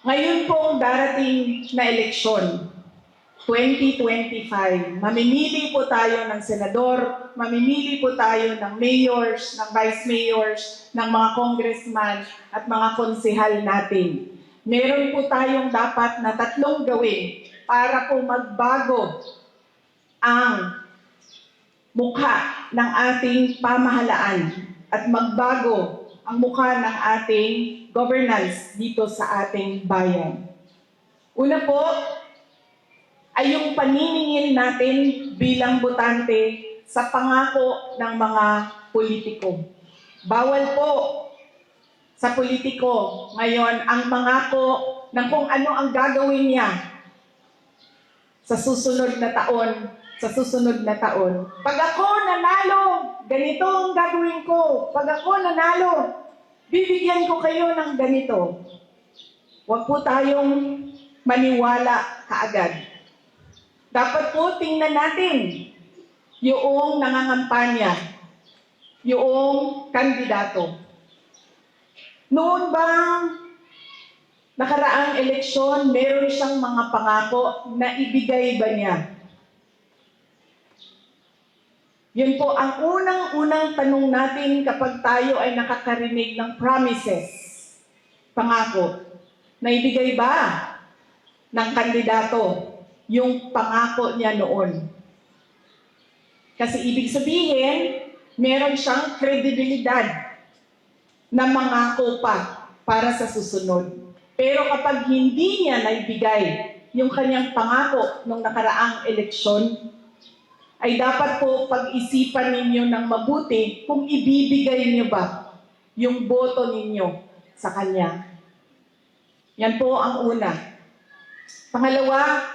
Ngayon pong darating na eleksyon, 2025, mamimili po tayo ng senador, mamimili po tayo ng mayors, ng vice mayors, ng mga congressman at mga konsehal natin. Meron po tayong dapat na tatlong gawin para po magbago ang mukha ng ating pamahalaan at magbago ang mukha ng ating governance dito sa ating bayan. Una po ay yung paniningil natin bilang botante sa pangako ng mga politiko. Bawal po sa politiko ngayon ang mangako ng kung ano ang gagawin niya sa susunod na taon. Pag ako nanalo, ganito ang gagawin ko. Pag ako nanalo, bibigyan ko kayo ng ganito. Huwag po tayong maniwala kaagad. Dapat po tingnan natin yung nangangampanya, yung kandidato. Noon bang nakaraang eleksyon, meron siyang mga pangako na ibigay ba niya? Yun po ang unang-unang tanong natin kapag tayo ay nakakarinig ng promises, pangako. Naibigay ba ng kandidato yung pangako niya noon? Kasi ibig sabihin, meron siyang kredibilidad na mangako pa para sa susunod. Pero kapag hindi niya naibigay yung kanyang pangako nung nakaraang eleksyon, ay dapat po pag-isipan ninyo ng mabuti kung ibibigay niyo ba yung boto ninyo sa kanya. Yan po ang una. Pangalawa,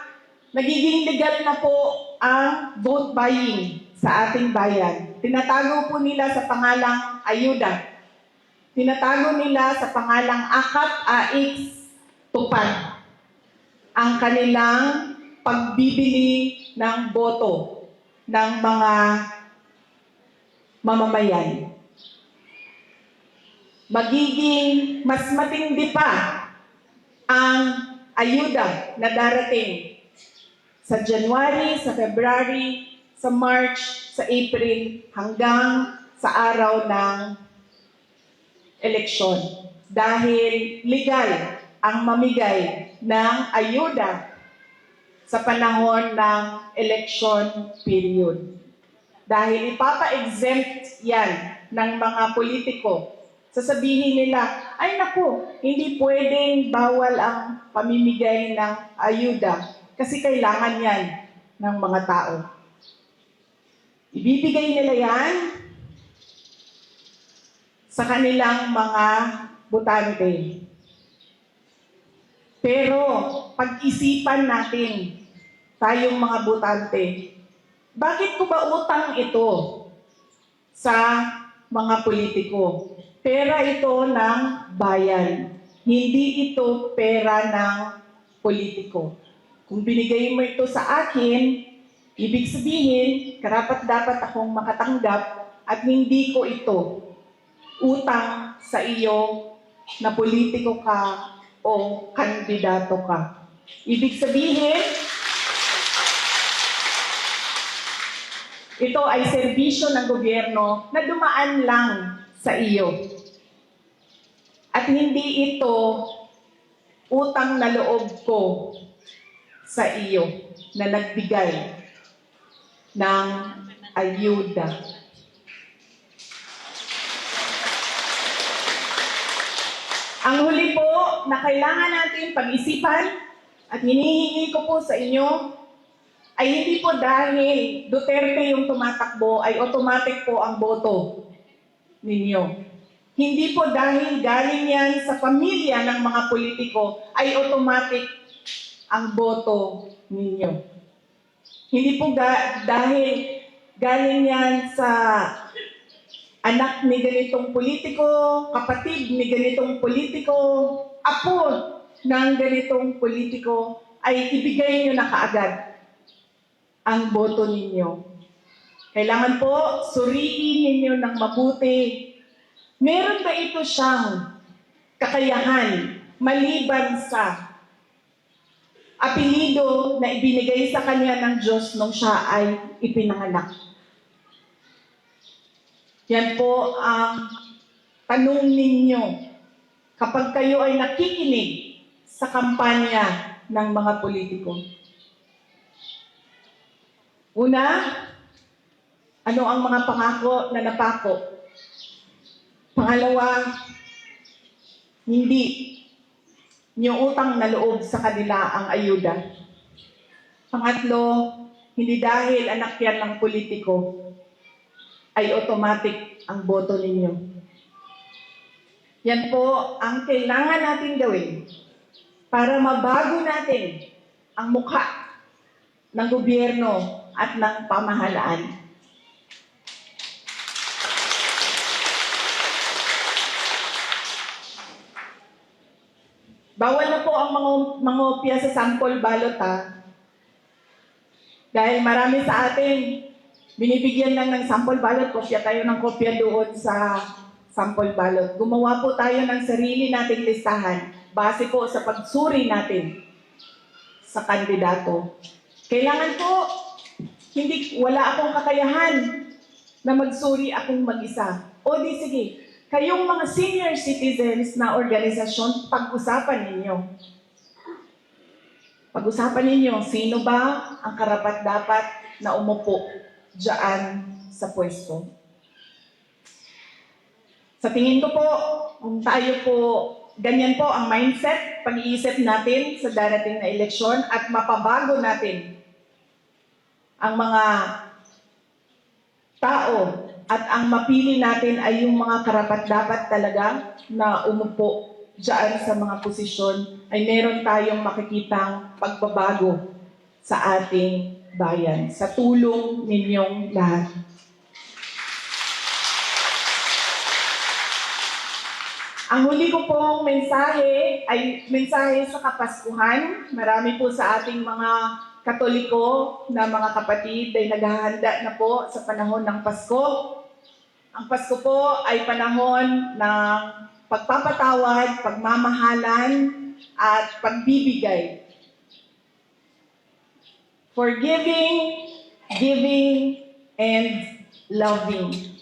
nagiging legal na po ang vote buying sa ating bayan. Tinatago po nila sa pangalang ayuda. Tinatago nila sa pangalang AKAP-AX tupad ang kanilang pagbibili ng boto ng mga mamamayan. Magiging mas matindi pa ang ayuda na darating sa January, sa February, sa March, sa April, hanggang sa araw ng eleksyon. Dahil legal ang mamigay ng ayuda sa panahon ng election period. Dahil ipapa-exempt yan ng mga politiko. Sasabihin nila, ay naku, hindi pwedeng bawal ang pamimigay ng ayuda kasi kailangan yan ng mga tao. Ibibigay nila yan sa kanilang mga botante. Pero pag-isipan natin, tayong mga botante, bakit ko ba utang ito sa mga politiko? Pera ito ng bayan, hindi ito pera ng politiko. Kung binigay mo ito sa akin, ibig sabihin, karapat-dapat akong makatanggap at hindi ko ito utang sa iyo na politiko ka o kandidato ka. Ibig sabihin, ito ay serbisyo ng gobyerno na dumaan lang sa iyo. At hindi ito utang na loob ko sa iyo na nagbigay ng ayuda. Ang huli po na kailangan natin pag-isipan at hinihingi ko po sa inyo ay hindi po dahil Duterte yung tumatakbo ay automatic po ang boto ninyo. Hindi po dahil galing yan sa pamilya ng mga politiko ay automatic ang boto ninyo. Hindi po dahil galing yan sa anak ni ganitong politiko, kapatid ni ganitong politiko, apo ng ganitong politiko, ay ibigay nyo na kaagad ang boto ninyo. Kailangan po, suriin ninyo ng mabuti. Meron ba ito siyang kakayahan maliban sa apelido na ibinigay sa kanya ng Diyos nung siya ay ipinanganak. Yan po ang tanong ninyo kapag kayo ay nakikinig sa kampanya ng mga politiko. Una, ano ang mga pangako na napako? Pangalawa, hindi niyo utang na loob sa kanila ang ayuda. Pangatlo, hindi dahil anak yan ng politiko, ay automatic ang boto ninyo. Yan po ang kailangan natin gawin para mabago natin ang mukha ng gobyerno at ng pamahalaan. Bawal na po ang mangopya sa sample ballot dahil marami sa atin binibigyan lang ng sample ballot, kopya tayo ng kopya doon sa sample ballot. Gumawa po tayo ng sarili nating listahan base po sa pagsuri natin sa kandidato. Kailangan po, wala akong kakayahan na magsuri akong mag-isa. O di sige, kayong mga senior citizens na organisasyon, pag-usapan ninyo. Pag-usapan ninyo, sino ba ang karapat-dapat na umupo diyan sa pwesto. Sa tingin ko po, kung tayo po, ganyan po ang mindset, pag-iisip natin sa darating na eleksyon at mapabago natin ang mga tao at ang mapili natin ay yung mga karapat-dapat talaga na umupo diyan sa mga posisyon, ay meron tayong makikitang pagbabago sa ating bayan, sa tulong ninyong lahat. Ang huli ko pong mensahe ay mensahe sa Kapaskuhan. Marami po sa ating mga Katoliko na mga kapatid ay naghahanda na po sa panahon ng Pasko. Ang Pasko po ay panahon ng pagpapatawad, pagmamahalan, at pagbibigay. Forgiving, giving, and loving.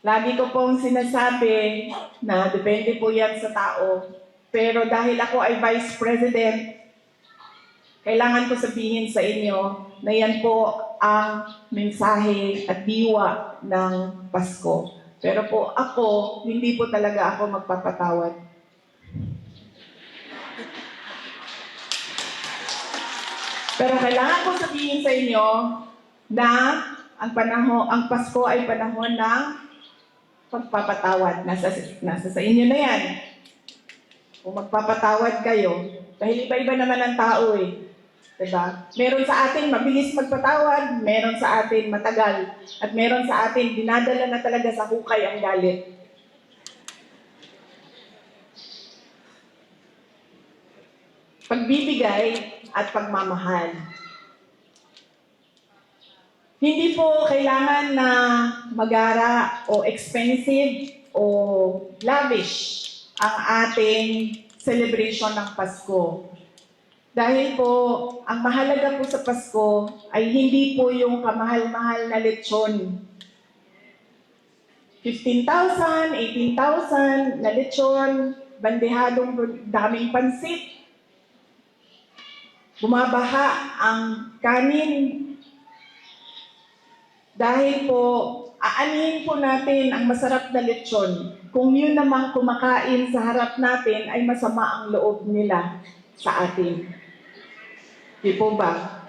Lagi ko pong sinasabi na depende po yan sa tao. Pero dahil ako ay Vice President, kailangan ko sabihin sa inyo na yan po ang mensahe at diwa ng Pasko. Pero po ako, hindi po talaga ako magpapatawad. Pero kailangan ko sabihin sa inyo na ang Pasko ay panahon ng pagpapatawad. Nasa sa inyo na yan. Kung magpapatawad kayo, dahil iba-iba naman ang tao eh. Diba? Meron sa atin mabilis magpatawad, meron sa atin matagal, at meron sa atin dinadala na talaga sa hukay ang galit. Pagbibigay at pagmamahal. Hindi po kailangan na magara o expensive o lavish ang ating celebration ng Pasko. Dahil po, ang mahalaga po sa Pasko ay hindi po yung kamahal-mahal na lechon. 15,000, 18,000 na lechon, bandehadong daming pansit. Bumabaha ang kanin. Dahil po, aanin po natin ang masarap na lechon. Kung yun namang kumakain sa harap natin ay masama ang loob nila sa atin. Di po ba?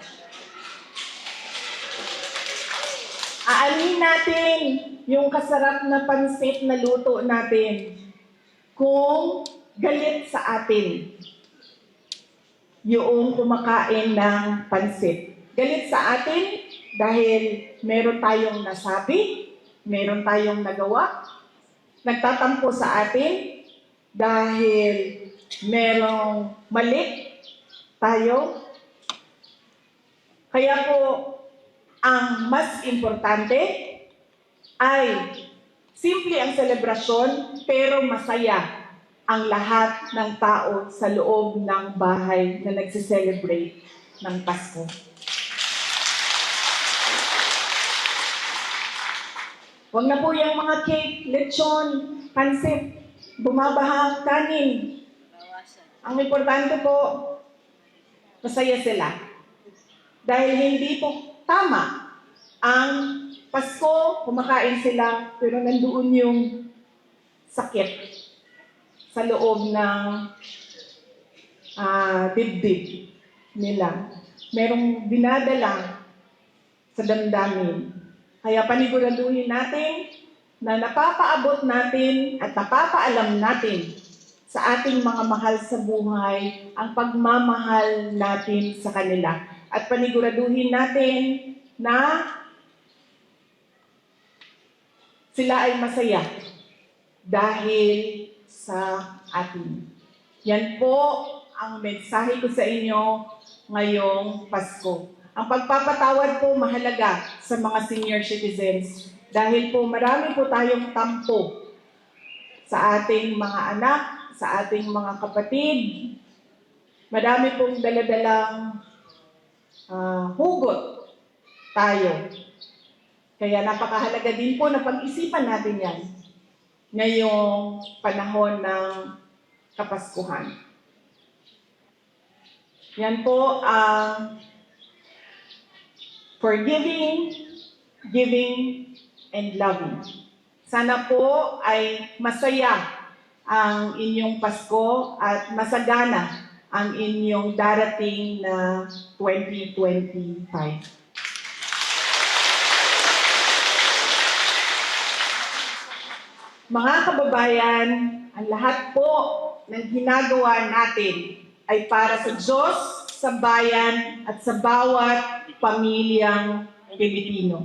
Aanin natin yung kasarap na pansit na luto natin kung galit sa atin yung kumakain ng pansit. Galit sa atin dahil meron tayong nasabi, meron tayong nagawa, nagtatampo sa atin dahil merong mali tayo. Kaya po, ang mas importante ay simple ang selebrasyon pero masaya ang lahat ng tao sa loob ng bahay na nagse-celebrate ng Pasko. Huwag na po yung mga cake, lechon, pansit, bumabahang kanin. Ang importante po, masaya sila. Dahil hindi po tama ang Pasko, kumakain sila, pero nandoon yung sakit sa loob ng dibdib nila. Merong dinadala sa damdamin. Kaya paniguraduhin natin na napapaabot natin at napapaalam natin sa ating mga mahal sa buhay ang pagmamahal natin sa kanila. At paniguraduhin natin na sila ay masaya dahil sa atin. Yan po ang mensahe ko sa inyo ngayong Pasko. Ang pagpapatawad po mahalaga sa mga senior citizens dahil po marami po tayong tampo sa ating mga anak, sa ating mga kapatid. Marami pong daladalang hugot tayo. Kaya napakahalaga din po na pag-isipan natin yan ngayong panahon ng Kapaskuhan. Yan po ang forgiving, giving, and loving. Sana po ay masaya ang inyong Pasko at masagana ang inyong darating na 2025. Mga kababayan, ang lahat po ng ginagawa natin ay para sa Diyos, sa bayan, at sa bawat pamilyang Pilipino.